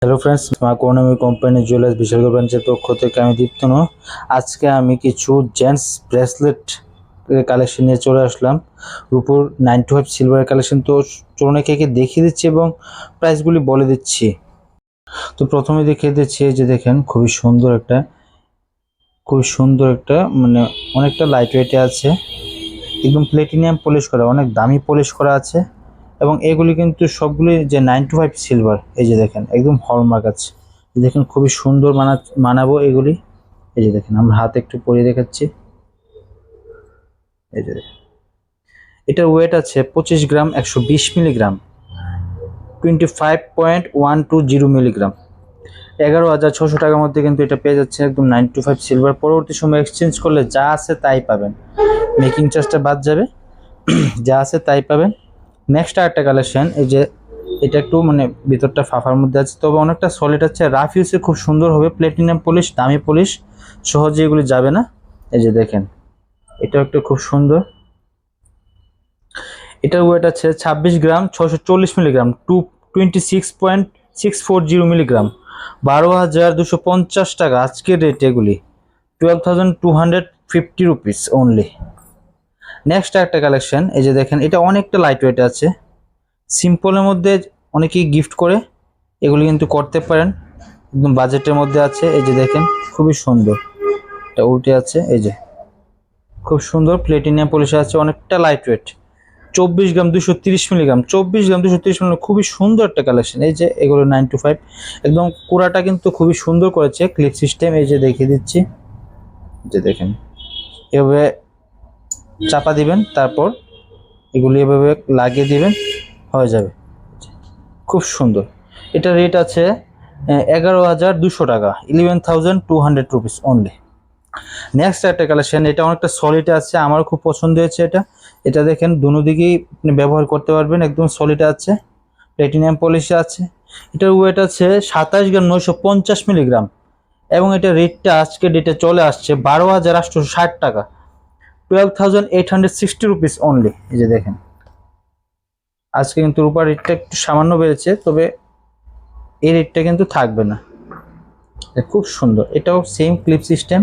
Hello friends, মা করুণাময়ী company jewellers Bishalgarh ব্রাঞ্চের পক্ষ থেকে আমি দীপ্তন। আজকে আমি কিছু জেন্টস ব্রেসলেট কালেকশন নিয়ে চলে আসলাম। রূপোর 925 সিলভারের কালেকশন তো চলুন একে দেখিয়ে দিচ্ছি এবং প্রাইসগুলি বলে দিচ্ছি। তো প্রথমে দেখিয়ে দিচ্ছি যে দেখেন খুবই সুন্দর একটা মানে অনেকটা লাইট ওয়েটে আছে, একদম প্লেটিনিয়াম পলিশ করা, অনেক দামি পলিশ করা আছে। এবং এগুলি কিন্তু সবগুলি যে 925 সিলভার, এই যে দেখেন একদম হলমার্ক আছে। দেখেন খুবই সুন্দর মানাবো এগুলি। এই যে দেখেন আমরা হাতে একটু পরিয়ে দেখাচ্ছি। এই যে দেখেন এটার ওয়েট আছে 25 গ্রাম 120 মিলিগ্রাম, 25.120 মিলিগ্রাম। 11,600 টাকার মধ্যে কিন্তু এটা পেয়ে যাচ্ছে একদম 925 সিলভার। পরবর্তী সময় এক্সচেঞ্জ করলে যা আছে তাই পাবেন, মেকিং চার্জটা বাদ যাবে, যা আছে তাই পাবেন। নেক্সট আরেকটা কালেকশন, এই যে এটা একটু মানে ভিতরটা ফাফার মধ্যে আছে, তবে অনেকটা সলিড আছে, রাফ ইউজে খুব সুন্দর হবে। প্লেটিনাম পলিশ, দামি পলিশ, সহজে এগুলি যাবে না। এই যে দেখেন এটা একটা খুব সুন্দর, এটার ওয়েট আছে 26 গ্রাম 640 মিলিগ্রাম, 26.640 মিলিগ্রাম, 12,250 টাকা আজকের রেট। এগুলি 12,250 রুপিস অনলি। নেক্সট একটা কালেকশন, এই যে দেখেন এটা অনেকটা লাইট ওয়েট আছে, সিম্পলের মধ্যে অনেকেই গিফট করে, এগুলি কিন্তু করতে পারেন, একদম বাজেটের মধ্যে আছে। এই যে দেখেন খুবই সুন্দর, এটা উল্টে আছে, এই যে খুব সুন্দর প্লেটিনিয়াম পলিশে আছে, অনেকটা লাইট ওয়েট, 24 গ্রাম 230 মিলিগ্রাম, 24 গ্রাম 230 মিলিগ্রাম, খুবই সুন্দর একটা কালেকশন। এই যে এগুলো 925, একদম কুড়াটা কিন্তু খুবই সুন্দর করেছে, ক্লিপ সিস্টেম। এই যে দেখিয়ে দিচ্ছি, যে দেখেন এভাবে চাপা দিবেন, তারপর এগুলি এভাবে লাগিয়ে দিবেন, হয়ে যাবে। খুব সুন্দর, এটা রেট আছে 11,200 টাকা, 11,200 রুপিস অনলি। নেক্সট একটা কালেকশন, এটা অনেকটা সলিড আছে, আমারও খুব পছন্দ হয়েছে এটা। এটা দেখেন দুনো দিকেই আপনি ব্যবহার করতে পারবেন, একদম সলিড আছে, প্লেটিনিয়াম পলিশে আছে। এটার ওয়েট আছে 27 গ্রাম 950 মিলিগ্রাম, এবং এটা রেটটা আজকে ডেটে চলে আসছে 12,860 টাকা, 12,860 রুপিস অনলি। এই যে দেখেন আজকে কিন্তু রূপার রেটটা একটু সামান্য বেড়েছে, তবে এই রেটটা কিন্তু থাকবে না। খুব সুন্দর, এটাও সেম ক্লিপ সিস্টেম,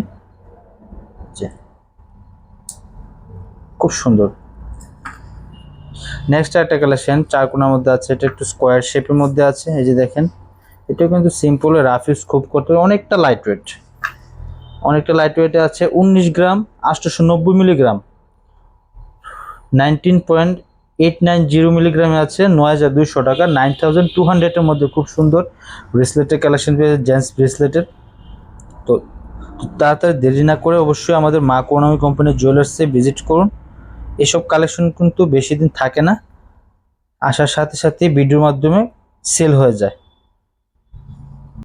খুব সুন্দর। নেক্সট একটা কালেকশন চার কোণার মধ্যে আছে, এটা একটু স্কোয়ার শেপের মধ্যে আছে। এই যে দেখেন এটাও কিন্তু সিম্পল, রাফ ইউজ খুব করতে, অনেকটা লাইট ওয়েটে আছে, 19 গ্রাম 890 মিলিগ্রাম, 19.890 মিলিগ্রামে আছে, 9,200 টাকা, 9,200 এর মধ্যে খুব সুন্দর ব্রেসলেটের কালেকশন পেয়েছে, জেন্টস ব্রেসলেটের। তো তাড়াতাড়ি দেরি না করে অবশ্যই আমাদের মা করুণাময়ী কোম্পানির জুয়েলার্সে ভিজিট করুন। এসব কালেকশন কিন্তু বেশি দিন থাকে না, আসার সাথে সাথে ভিডিওর মাধ্যমে সেল হয়ে যায়।